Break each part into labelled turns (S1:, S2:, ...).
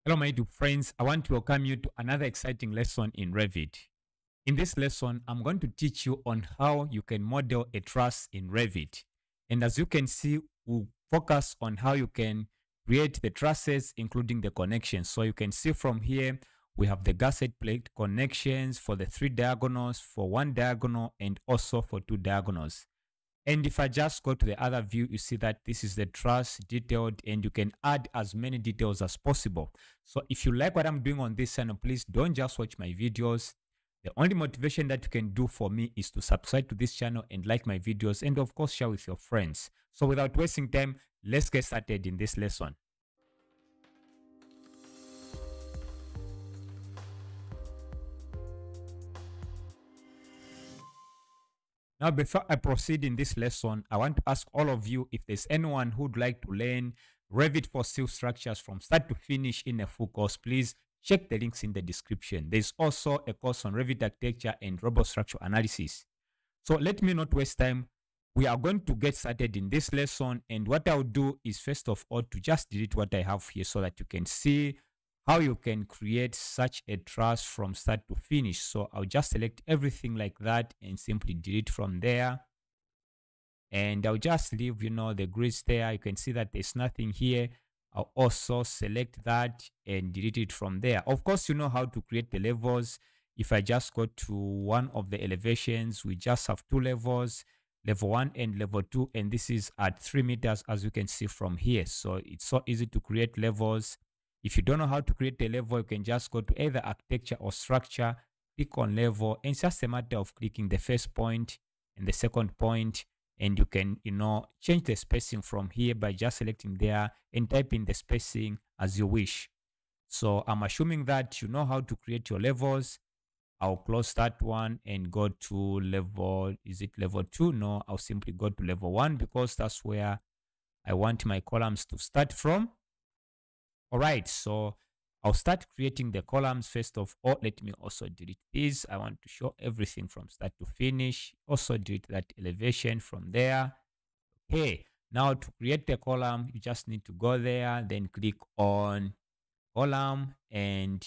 S1: Hello, my dear friends. I want to welcome you to another exciting lesson in Revit. In this lesson, I'm going to teach you on how you can model a truss in Revit. And as you can see, we'll focus on how you can create the trusses, including the connections. So you can see from here, we have the gusset plate connections for the 3 diagonals, for 1 diagonal, and also for 2 diagonals. And if I just go to the other view, you see that this is the truss detailed, and you can add as many details as possible. So if you like what I'm doing on this channel, please don't just watch my videos. The only motivation that you can do for me is to subscribe to this channel and like my videos, and of course share with your friends. So without wasting time, let's get started in this lesson. Now, before I proceed in this lesson, I want to ask all of you if there's anyone who'd like to learn Revit for steel structures from start to finish in a full course, please check the links in the description. There's also a course on Revit architecture and robot structural analysis. So let me not waste time. We are going to get started in this lesson, and what I'll do is first of all to just delete what I have here so that you can see how you can create such a truss from start to finish. So I'll just select everything like that and simply delete from there. And I'll just leave, the grids there. You can see that there's nothing here. I'll also select that and delete it from there. Of course, you know how to create the levels. If I just go to one of the elevations, we just have 2 levels, level 1 and level 2. And this is at 3 meters, as you can see from here. So it's so easy to create levels. If you don't know how to create a level, you can just go to either architecture or structure, click on level, and it's just a matter of clicking the first point and the second point, and you can, change the spacing from here by just selecting there and typing the spacing as you wish. So I'm assuming that you know how to create your levels. I'll close that one and go to level, is it level 2? No, I'll simply go to level 1 because that's where I want my columns to start from. All right, so I'll start creating the columns. First of all, let me also delete this. I want to show everything from start to finish. Also delete that elevation from there. Okay, now to create the column, you just need to go there, then click on column, and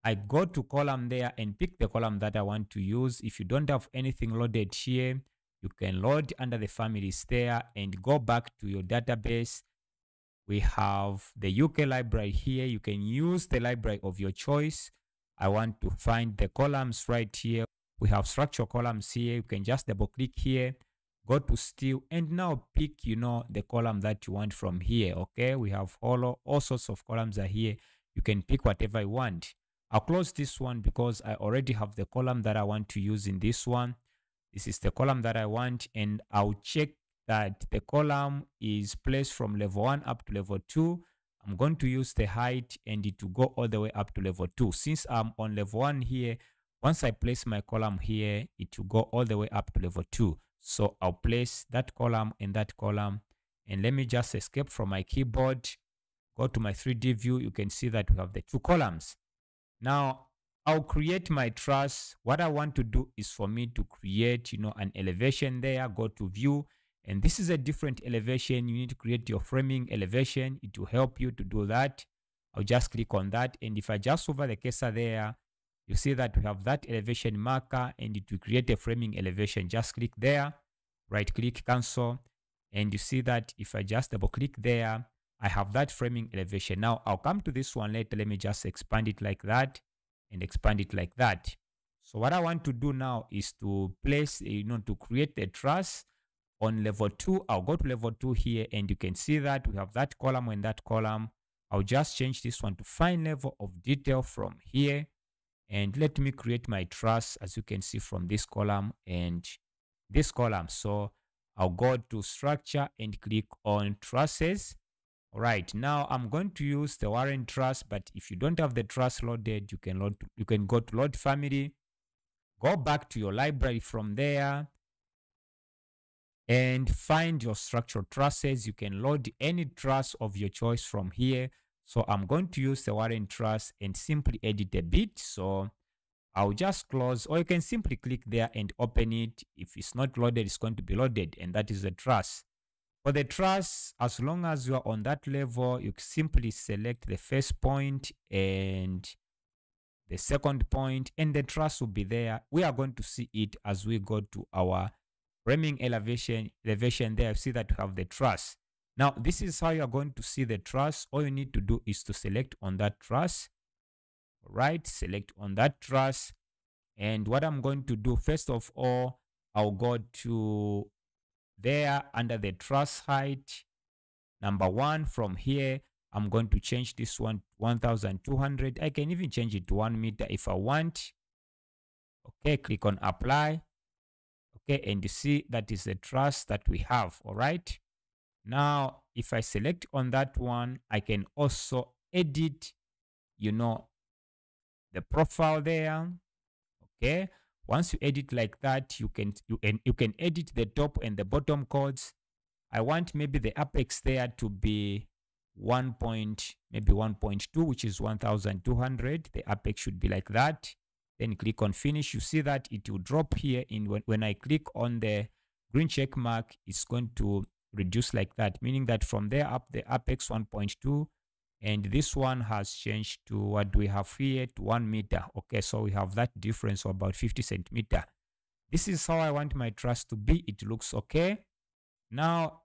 S1: I go to column there and pick the column that I want to use. If you don't have anything loaded here, you can load under the families there and go back to your database. We have the UK library here. You can use the library of your choice. I want to find the columns right here. We have structural columns here. You can just double click here, go to steel, and now pick, the column that you want from here. Okay, we have all sorts of columns are here. You can pick whatever you want. I'll close this one because I already have the column that I want to use in this one. This is the column that I want, and I'll check that the column is placed from level 1 up to level 2. I'm going to use the height and it will go all the way up to level 2. Since I'm on level 1 here, once I place my column here, it will go all the way up to level 2. So I'll place that column and that column. And let me just escape from my keyboard, go to my 3D view. You can see that we have the 2 columns. Now, I'll create my truss. What I want to do is for me to create, an elevation there. Go to view. And this is a different elevation. You need to create your framing elevation. It will help you to do that. I'll just click on that. And if I just hover the cursor there, you see that we have that elevation marker and it will create a framing elevation. Just click there, right click, cancel. And you see that if I just double click there, I have that framing elevation. Now I'll come to this one later. Let me just expand it like that and expand it like that. So what I want to do now is to place, to create a truss. On level 2, I'll go to level 2 here, and you can see that we have that column and that column. I'll just change this one to fine level of detail from here. And let me create my truss, as you can see from this column and this column. So I'll go to structure and click on trusses. All right, now I'm going to use the Warren truss, but if you don't have the truss loaded, you can go to load family, go back to your library from there, and find your structural trusses. You can load any truss of your choice from here. So I'm going to use the Warren truss and simply edit a bit. So I'll just close, or you can simply click there and open it. If it's not loaded, it's going to be loaded, and that is the truss. For the truss, as long as you are on that level, you simply select the first point and the second point, and the truss will be there. We are going to see it as we go to our framing elevation there. See that we have the truss. Now, this is how you are going to see the truss. All you need to do is to select on that truss. Right, select on that truss. And what I'm going to do, first of all, I'll go to there under the truss height. Number 1, from here, I'm going to change this one 1200. I can even change it to 1 meter if I want. Okay, click on apply. Okay, and you see that is the truss that we have. All right. Now, if I select on that one, I can also edit, the profile there. Okay. Once you edit like that, you can edit the top and the bottom chords. I want maybe the apex there to be 1.2, which is 1200. The apex should be like that. Then click on finish. You see that it will drop here. When I click on the green check mark, it's going to reduce like that, meaning that from there up the apex 1.2, and this one has changed to what do we have here, to 1 meter. Okay, so we have that difference of about 50 centimeter. This is how I want my truss to be. It looks okay. Now,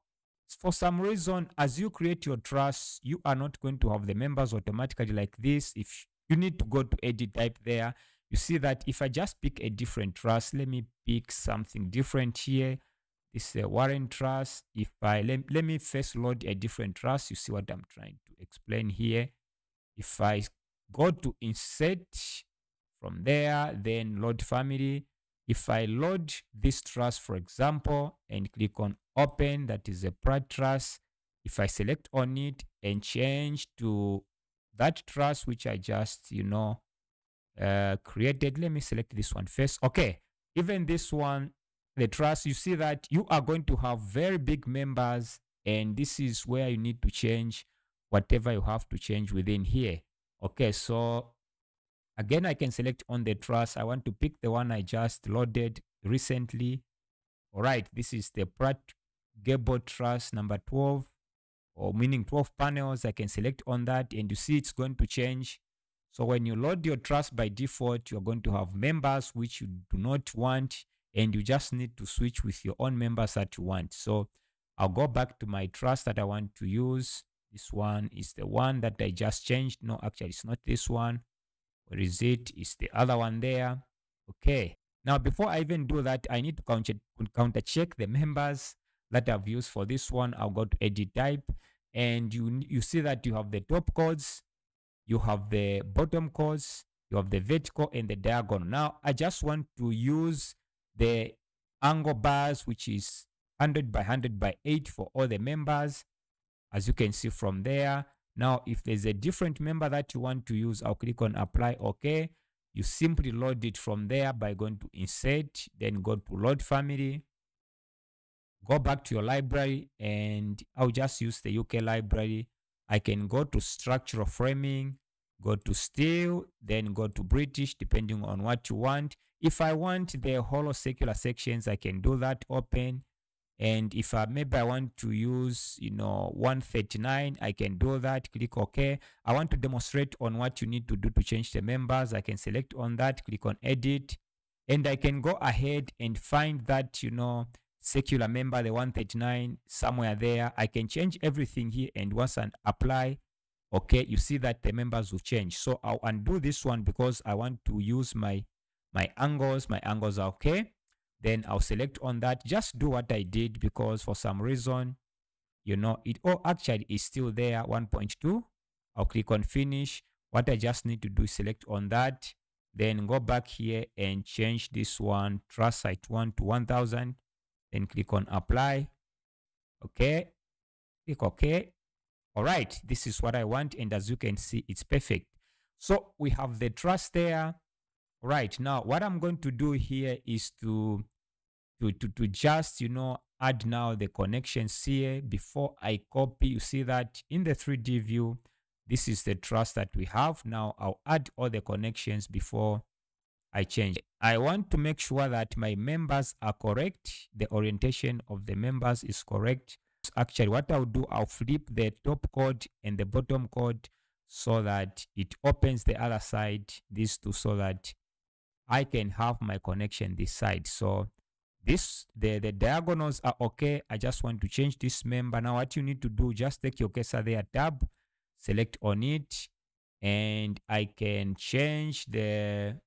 S1: for some reason, as you create your truss, you are not going to have the members automatically like this. If you need to go to edit type there, you see that if I just pick a different truss, let me pick something different here. This is a Warren truss. If I let me first load a different truss, you see what I'm trying to explain here. If I go to insert from there, then load family. If I load this truss, for example, and click on open, that is a Pratt truss. If I select on it and change to that truss, which I just, created, let me select this one first. Okay, even this one, the truss, you see that you are going to have very big members, and this is where you need to change whatever you have to change within here. Okay, so again, I can select on the truss. I want to pick the one I just loaded recently. All right, this is the Pratt Gable truss number 12, or meaning 12 panels. I can select on that, and you see it's going to change. So when you load your truss by default, you're going to have members which you do not want, and you just need to switch with your own members that you want. So I'll go back to my truss that I want to use. This one is the one that I just changed. No, actually, it's not this one. Where is it? It's the other one there. Okay. Now, before I even do that, I need to counter check the members that I've used for this one. I'll go to edit type, and you see that you have the top chords, you have the bottom chords, you have the vertical and the diagonal. Now, I just want to use the angle bars, which is 100 by 100 by 8 for all the members, as you can see from there. Now, if there's a different member that you want to use, I'll click on apply. Okay. You simply load it from there by going to insert, then go to load family, go back to your library, and I'll just use the UK library. I can go to structural framing, go to steel, then go to British, depending on what you want. If I want the hollow circular sections, I can do that, open. And if maybe I want to use, 139, I can do that, click OK. I want to demonstrate on what you need to do to change the members. I can select on that, click on edit, and I can go ahead and find that, circular member, the 139, somewhere there. I can change everything here, and once I apply, okay, you see that the members will change. So I'll undo this one because I want to use my angles. My angles are okay. Then I'll select on that. Just do what I did, because for some reason, it actually is still there, 1.2. I'll click on finish. What I just need to do is select on that. Then go back here and change this one, truss height 1 to 1000. Then click on apply. Okay. Click OK. All right. This is what I want. And as you can see, it's perfect. So we have the truss there. Right, now what I'm going to do here is to just add now the connections here before I copy. You see that in the 3D view, this is the truss that we have. Now I'll add all the connections before I change. I want to make sure that my members are correct. The orientation of the members is correct. Actually, what I'll do, I'll flip the top code and the bottom code so that it opens the other side, these two, so that I can have my connection this side. So the diagonals are okay. I just want to change this member. Now what you need to do, just take your cursor there, tab, select on it, and I can change the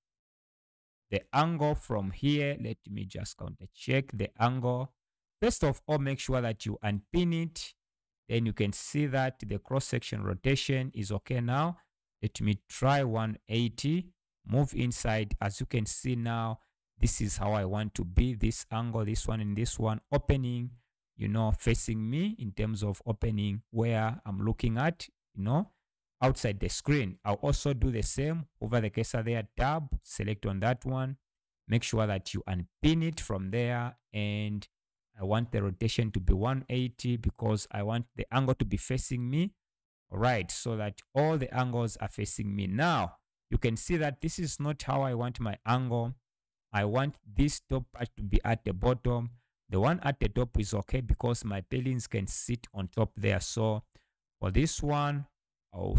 S1: angle from here. Let me just counter check the angle. First of all, make sure that you unpin it. Then you can see that the cross-section rotation is okay now. Let me try 180. Move inside. As you can see now, this is how I want to be. This angle, this one and this one, opening, facing me in terms of opening where I'm looking at, outside the screen. I'll also do the same. Over the cursor there, tab, select on that one. Make sure that you unpin it from there, and I want the rotation to be 180 because I want the angle to be facing me. All right, so that all the angles are facing me. Now, you can see that this is not how I want my angle. I want this top part to be at the bottom. The one at the top is okay because my palings can sit on top there. So for this one, I'll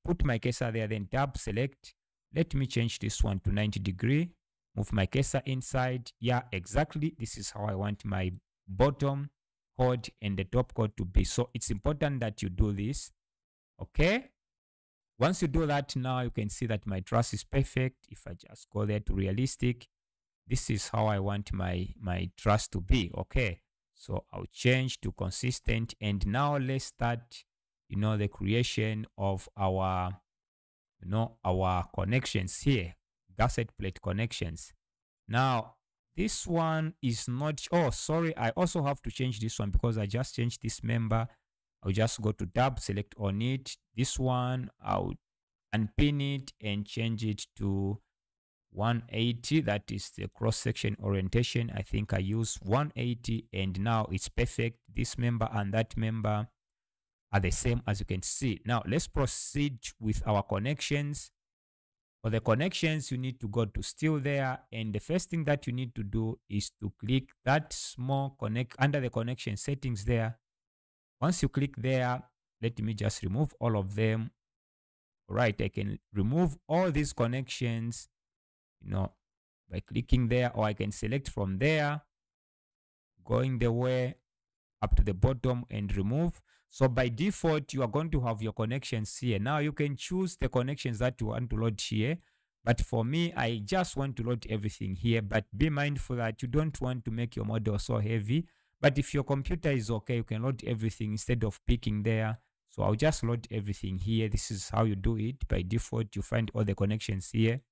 S1: put my cursor there, then tab, select. Let me change this one to 90 degree. Move my cursor inside. Yeah, exactly. This is how I want my bottom chord and the top chord to be. So it's important that you do this. Okay. Once you do that, now you can see that my truss is perfect. If I just go there to realistic, this is how I want my truss to be. Okay. So I'll change to consistent, and now let's start, the creation of our, our connections here, gusset plate connections. Now, this one is not, oh, sorry, I also have to change this one because I just changed this member. I'll just go to tab, select on it. This one, I'll unpin it and change it to 180. That is the cross-section orientation. I think I use 180, and now it's perfect. This member and that member are the same, as you can see. Now, let's proceed with our connections. For the connections, you need to go to still there, and the first thing that you need to do is to click that small connect under the connection settings there. Once you click there, let me just remove all of them. All right, I can remove all these connections, by clicking there, or I can select from there, going the way up to the bottom and remove. So by default, you are going to have your connections here. Now you can choose the connections that you want to load here. But for me, I just want to load everything here. But be mindful that you don't want to make your model so heavy. But if your computer is okay, you can load everything instead of picking there. So I'll just load everything here. This is how you do it. By default, you find all the connections here.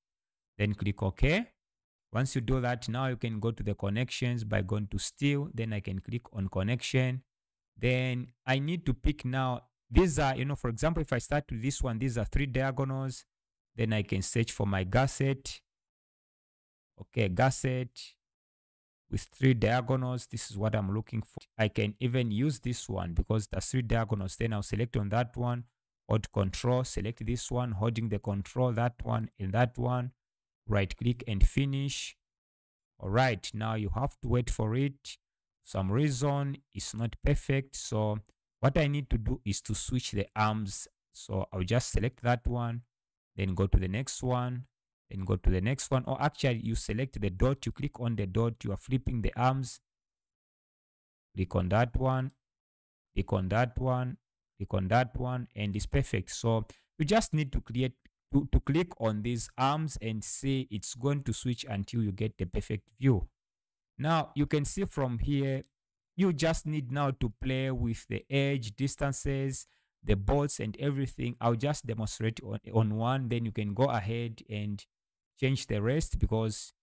S1: Then click OK. Once you do that, now you can go to the connections by going to still. Then I can click on connection. Then I need to pick now. These are, for example, if I start with this one, these are 3 diagonals. Then I can search for my gusset. Okay, gusset with 3 diagonals. This is what I'm looking for. I can even use this one because there's 3 diagonals. Then I'll select on that one, hold control, select this one, holding the control, that one and that one. Right click and finish. All right, now you have to wait for it. Some reason it's not perfect. So what I need to do is to switch the arms. So I'll just select that one, then go to the next one, then go to the next one. Or actually, you select the dot, you click on the dot, you are flipping the arms. Click on that one, click on that one, click on that one, and it's perfect. So you just need to create to click on these arms and see it's going to switch until you get the perfect view. Now you can see from here, you just need now to play with the edge, distances, the bolts and everything. I'll just demonstrate on one, then you can go ahead and change the rest, because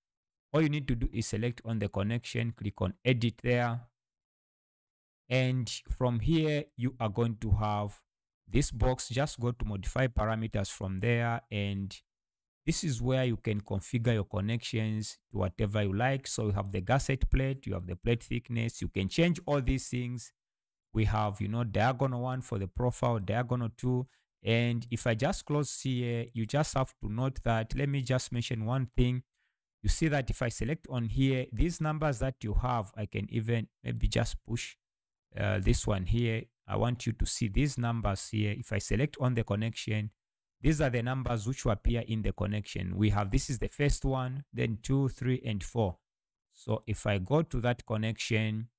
S1: all you need to do is select on the connection, click on edit there. And from here, you are going to have this box. Just go to modify parameters from there, and this is where you can configure your connections to whatever you like. So you have the gusset plate, you have the plate thickness, you can change all these things. We have, diagonal 1 for the profile, diagonal 2. And if I just close here, you just have to note that, let me just mention one thing. You see that if I select on here, these numbers that you have, I can even maybe just push this one here, I want you to see these numbers here. If I select on the connection, these are the numbers which will appear in the connection. We have, this is the first one, then 2, 3, and 4. So if I go to that connection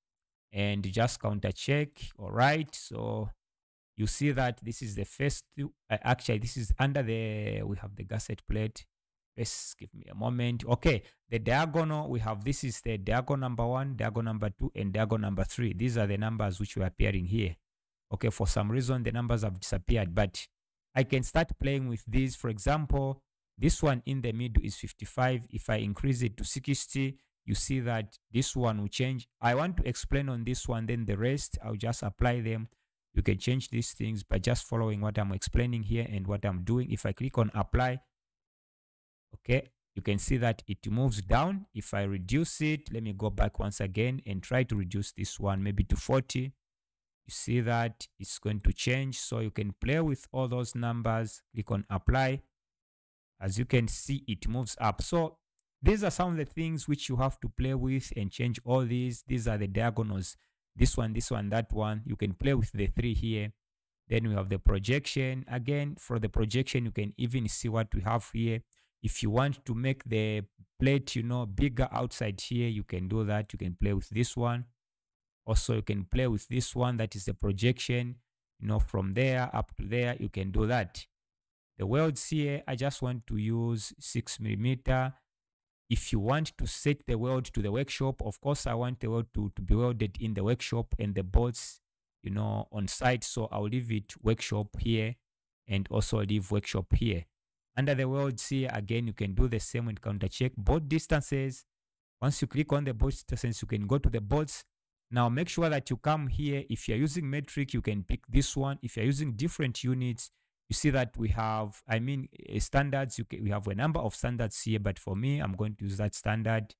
S1: and just counter check, all right. So you see that this is the first, actually this is under the, we have the gusset plate. Just give me a moment. Okay, the diagonal, we have, this is the diagonal number 1, diagonal number 2, and diagonal number 3. These are the numbers which were appearing here. Okay, for some reason the numbers have disappeared, but I can start playing with these. For example, this one in the middle is 55. If I increase it to 60, you see that this one will change. I want to explain on this one, then the rest I'll just apply them. You can change these things by just following what I'm explaining here and what I'm doing. If I click on apply, okay, you can see that it moves down. If I reduce it, let me go back once again and try to reduce this one maybe to 40. You see that it's going to change. So you can play with all those numbers. Click on apply. As you can see, it moves up. So these are some of the things which you have to play with and change all these. These are the diagonals. This one, that one. You can play with the 3 here. Then we have the projection. Again, for the projection, you can even see what we have here. If you want to make the plate, bigger outside here, you can do that. You can play with this one. Also, you can play with this one. That is the projection. From there up to there, you can do that. The welds here, I just want to use 6 millimeter. If you want to set the weld to the workshop, of course, I want the weld to be welded in the workshop and the bolts, on site. So I'll leave it workshop here and also leave workshop here. Under the welds here, again, you can do the same and counter check bolt distances. Once you click on the bolt distances, you can go to the bolts. Now make sure that you come here. If you're using metric, you can pick this one. If you're using different units, you see that we have, standards. We have a number of standards here, but for me, I'm going to use that standard.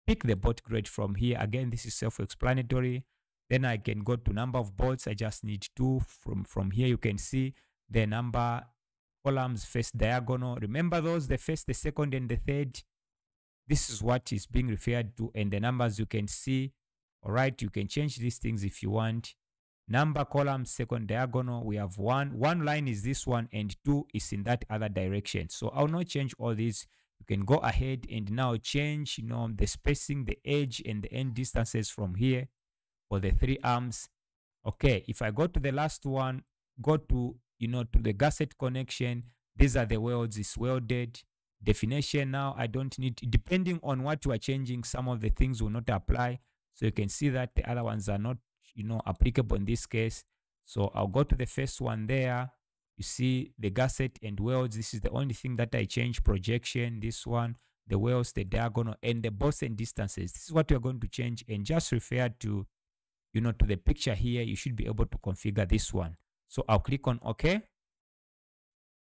S1: Pick the bolt grade from here. Again, this is self-explanatory. Then I can go to number of bolts. I just need 2. From here, you can see the number columns, first diagonal. Remember those, the first, the second, and the third. This is what is being referred to, and the numbers you can see. All right, you can change these things if you want. Number column, second diagonal, we have 1. 1 line is this one, and 2 is in that other direction. So I'll not change all these. You can go ahead and now change, the spacing, the edge, and the end distances from here for the 3 arms. Okay, if I go to the last one, go to, to the gusset connection. These are the welds, it's welded. Definition now, I don't need, depending on what you are changing, some of the things will not apply. So you can see that the other ones are not, applicable in this case. So I'll go to the first one there. You see the gusset and welds. This is the only thing that I change. Projection, this one, the welds, the diagonal, and the bolts and distances. This is what you're going to change, and just refer to, to the picture here. You should be able to configure this one. So I'll click on OK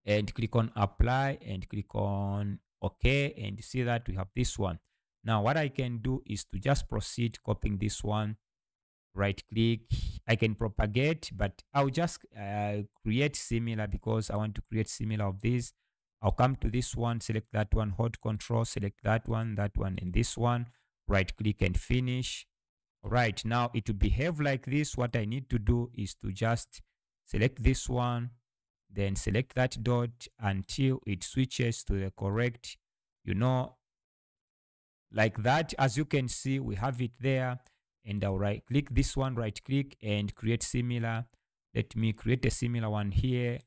S1: and click on apply and click on OK, and you see that we have this one. Now what I can do is to just proceed copying this one. Right click, I can propagate, but I'll just create similar because I want to create similar of this. I'll come to this one, select that one, hold control, select that one, and this one. Right click and finish. All right, now it will behave like this. What I need to do is to just select this one, then select that dot until it switches to the correct, like that. As you can see, we have it there. And I'll right click this one, right click and create similar. Let me create a similar one here.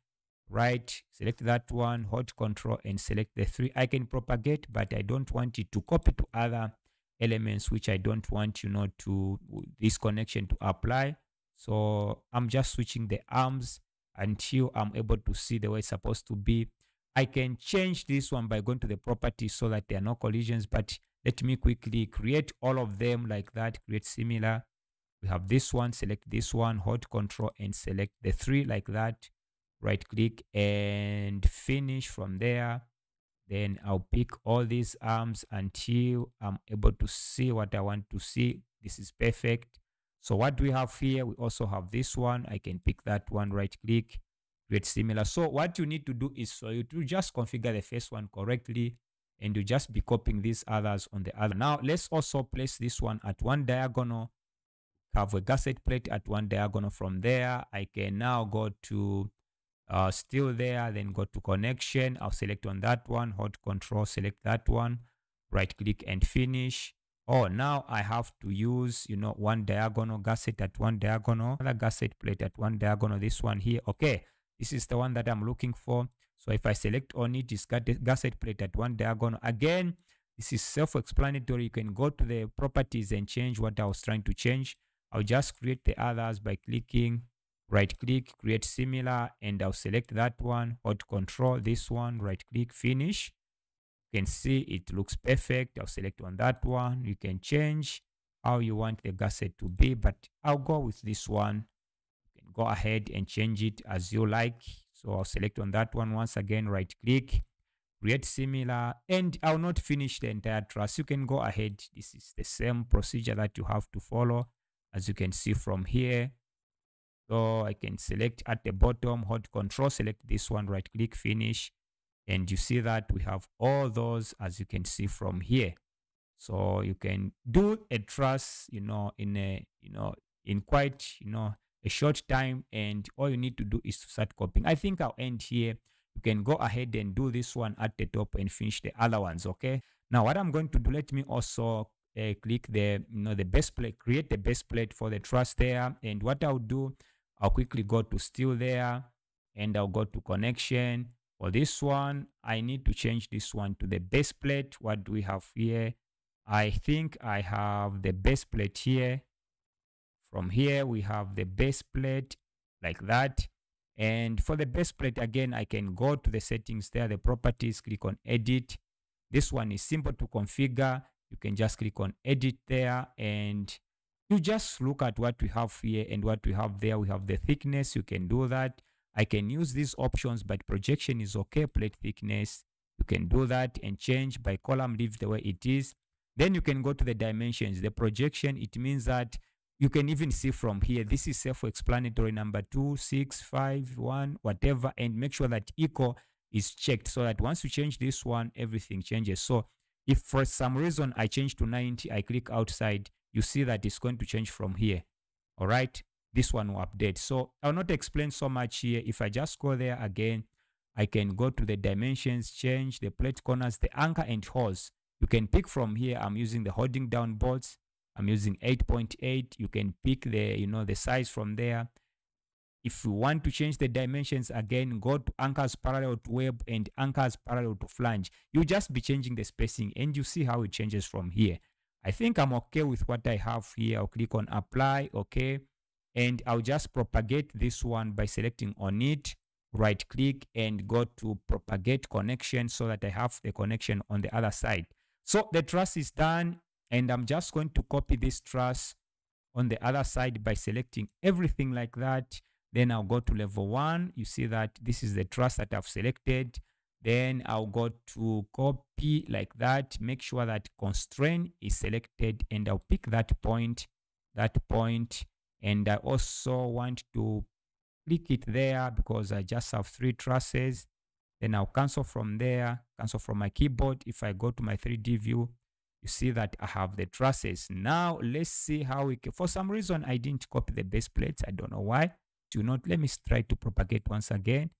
S1: Right, select that one, hold control and select the 3. I can propagate, but I don't want it to copy to other elements, which I don't want, to this connection to apply. So I'm just switching the arms until I'm able to see the way it's supposed to be. I can change this one by going to the properties so that there are no collisions, but let me quickly create all of them like that. Create similar. We have this one, select this one, hold control and select the 3 like that. Right click and finish from there. Then I'll pick all these arms until I'm able to see what I want to see. This is perfect. So what do we have here? We also have this one. I can pick that one, right click, create similar. So what you need to do is for you to just configure the first one correctly, and you just be copying these others on the other. Now let's also place this one at one diagonal. have a gusset plate at one diagonal. From there, I can now go to still there, then go to connection. I'll select on that one, hold control, select that one, right click and finish. Oh, now I have to use, one diagonal gusset at one diagonal, another gusset plate at one diagonal, this one here. Okay, this is the one that I'm looking for. So if I select on it, it's got the gusset plate at one diagonal. Again, this is self-explanatory. You can go to the properties and change what I was trying to change. I'll just create the others by clicking, right click, create similar, and I'll select that one, hold control, this one, right click, finish. You can see it looks perfect. I'll select on that one. You can change how you want the gusset to be, but I'll go with this one. You can go ahead and change it as you like. So I'll select on that one once again, right click, create similar, and I'll not finish the entire truss. You can go ahead. This is the same procedure that you have to follow, as you can see from here. So I can select at the bottom, hold control, select this one, right click, finish. And you see that we have all those, as you can see from here. So you can do a truss, in a, in quite, a short time. And all you need to do is to start copying. I think I'll end here. You can go ahead and do this one at the top and finish the other ones. Okay. Now what I'm going to do, let me also click the, the base plate, create the base plate for the truss there. And what I'll do, I'll quickly go to still there, and I'll go to connection. For this one, I need to change this one to the base plate. What do we have here? I think I have the base plate here. From here, we have the base plate like that. And for the base plate, again, I can go to the settings there, the properties, click on edit. This one is simple to configure. You can just click on edit there, and you just look at what we have here and what we have there. We have the thickness. You can do that. I can use these options, but projection is okay. Plate thickness, you can do that and change. By column, leave the way it is. Then you can go to the dimensions. The projection, it means that you can even see from here. This is self-explanatory, number 2, 6, 5, 1, whatever, and make sure that equal is checked so that once you change this one, everything changes. So if for some reason I change to 90, I click outside, you see that it's going to change from here. All right, this one will update. So I'll not explain so much here. If I just go there again, I can go to the dimensions, change the plate corners, the anchor and holes. You can pick from here. I'm using the holding down bolts. I'm using 8.8. You can pick the, the size from there. If you want to change the dimensions again, go to anchors parallel to web and anchors parallel to flange. You just be changing the spacing and you see how it changes from here. I think I'm okay with what I have here. I'll click on apply, okay. And I'll just propagate this one by selecting on it, right click and go to propagate connection so that I have the connection on the other side. So the truss is done, and I'm just going to copy this truss on the other side by selecting everything like that. Then I'll go to level 1. You see that this is the truss that I've selected. Then I'll go to copy like that. Make sure that constraint is selected, and I'll pick that point. And I also want to click it there because I just have 3 trusses. Then I'll cancel from there, cancel from my keyboard. If I go to my 3D view, you see that I have the trusses. Now let's see how we can. For some reason, I didn't copy the base plates. I don't know why. Do not. Let me try to propagate once again.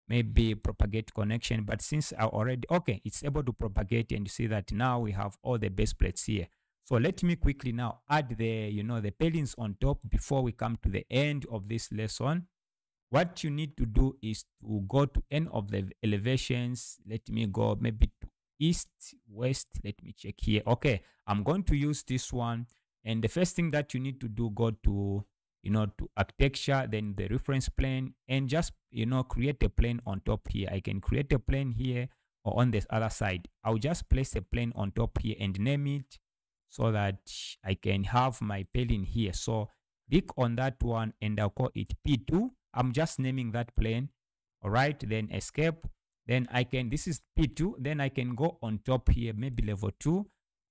S1: Maybe propagate connection. But since I already, okay, it's able to propagate, and you see that now we have all the base plates here. So let me quickly now add the, the palings on top before we come to the end of this lesson. What you need to do is to go to any of the elevations. Let me go maybe to east, west. Let me check here. Okay, I'm going to use this one. And the first thing that you need to do, go to, to architecture, then the reference plane, and just, create a plane on top here. I can create a plane here or on the other side. I'll just place a plane on top here and name it so that I can have my paling here. So click on that one and I'll call it P2. I'm just naming that plane. All right, then escape. Then I can, this is P2. Then I can go on top here, maybe level 2,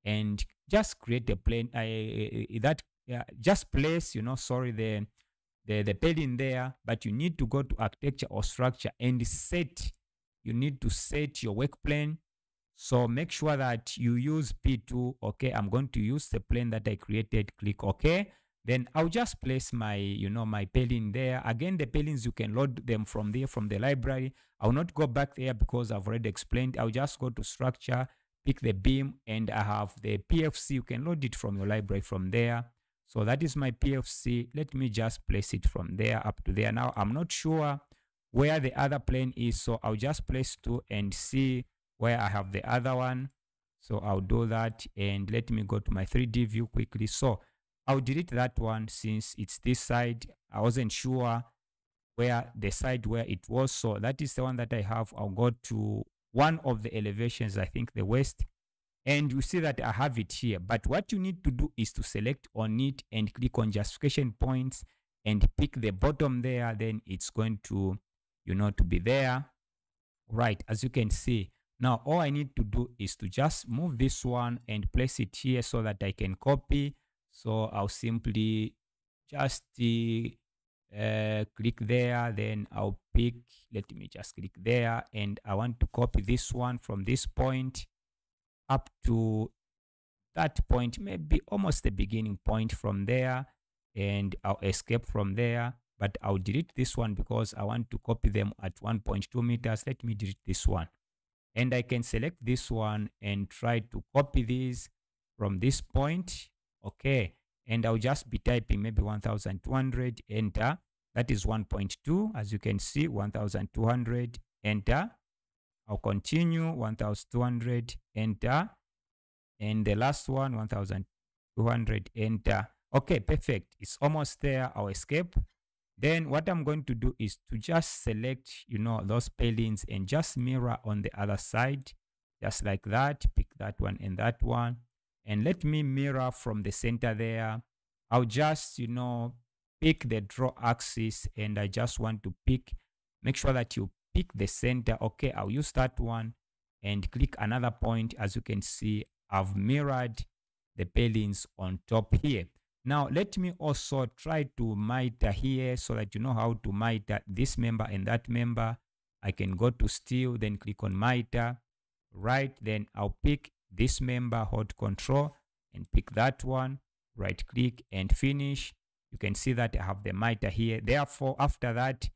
S1: and just create a plane. Just place, the paling there. But you need to go to architecture or structure and set. You need to set your work plane. So make sure that you use P2. Okay, I'm going to use the plane that I created. Click OK. Then I'll just place my, my paling there. Again, the palings, you can load them from there, from the library. I'll not go back there because I've already explained. I'll just go to structure, pick the beam, and I have the PFC. You can load it from your library from there. So that is my PFC. Let me just place it from there up to there. Now, I'm not sure where the other plane is, so I'll just place 2 and see where I have the other one. So I'll do that, and let me go to my 3D view quickly. So I'll delete that one since it's this side. I wasn't sure where the side where it was. So that is the one that I have. I'll go to one of the elevations, I think the west. And you see that I have it here. But what you need to do is to select on it and click on justification points and pick the bottom there. Then it's going to, to be there. Right, as you can see. Now, all I need to do is to just move this one and place it here so that I can copy. So I'll simply just click there, then I'll pick, let me just click there, and I want to copy this one from this point up to that point, maybe almost the beginning point from there, and I'll escape from there. But I'll delete this one because I want to copy them at 1.2 meters. Let me delete this one. And I can select this one and try to copy this from this point. Okay. And I'll just be typing maybe 1200, enter. That is 1.2. As you can see, 1200, enter. I'll continue, 1200, enter. And the last one, 1200, enter. Okay, perfect. It's almost there. I'll escape. Then what I'm going to do is to just select, those palings and just mirror on the other side, just like that. Pick that one and that one. And let me mirror from the center there. I'll just, pick the draw axis, and I just want to make sure that you pick the center. Okay, I'll use that one and click another point. As you can see, I've mirrored the palings on top here. Now, let me also try to miter here so that you know how to miter this member and that member. I can go to steel, then click on miter. Right, then I'll pick this member, hold control, and pick that one. Right click and finish. You can see that I have the miter here. Therefore, after that,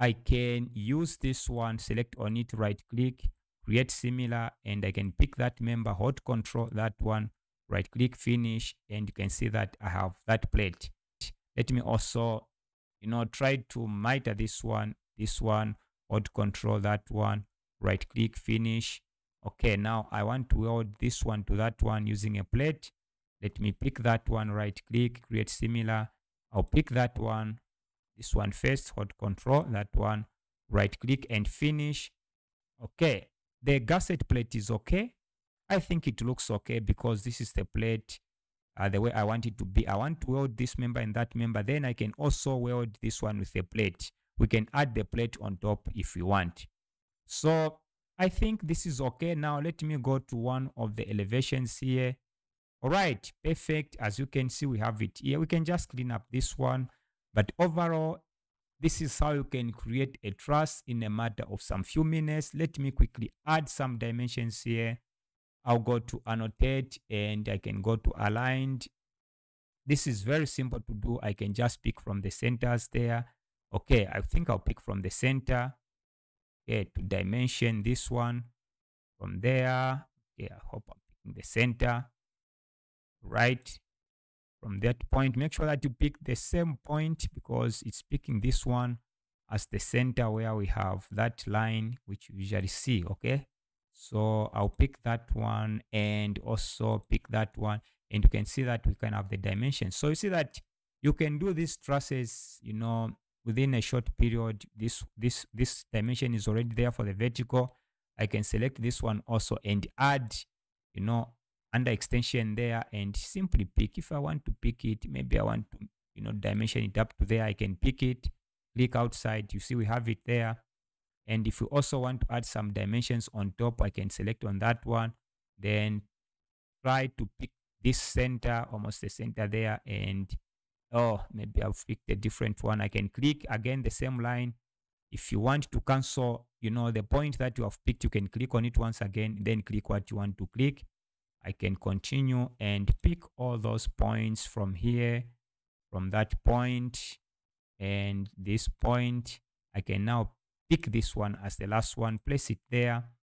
S1: I can use this one, select on it, right click, create similar, and I can pick that member, hold control, that one. Right click, finish, and you can see that I have that plate. Let me also, try to miter this one, hold control, that one, right click, finish. Okay, now I want to weld this one to that one using a plate. Let me pick that one, right click, create similar. I'll pick that one, this one first, hold control, that one, right click and finish. Okay, the gusset plate is okay. I think it looks okay because this is the plate the way I want it to be. I want to weld this member and that member. Then I can also weld this one with a plate. We can add the plate on top if we want. So I think this is okay. Now let me go to one of the elevations here. All right, perfect. As you can see, we have it here. We can just clean up this one. But overall, this is how you can create a truss in a matter of some few minutes. Let me quickly add some dimensions here. I'll go to annotate and I can go to aligned. This is very simple to do. I can just pick from the centers there. Okay, I think I'll pick from the center. Okay, to dimension this one from there. Okay, I hope I'm picking the center. Right. From that point, make sure that you pick the same point because it's picking this one as the center where we have that line, which you usually see. Okay. So I'll pick that one and also pick that one, and you can see that we can have the dimensions. So you see that you can do these trusses, within a short period. This dimension is already there for the vertical. I can select this one also and add, under extension there and simply pick. If I want to pick it, maybe I want to, dimension it up to there. I can pick it, click outside. You see we have it there. And if you also want to add some dimensions on top, I can select on that one. Then try to pick this center, almost the center there. And, maybe I've picked a different one. I can click again the same line. If you want to cancel, the point that you have picked, you can click on it once again, then click what you want to click. I can continue and pick all those points from here, from that point and this point. I can now pick this one as the last one, place it there,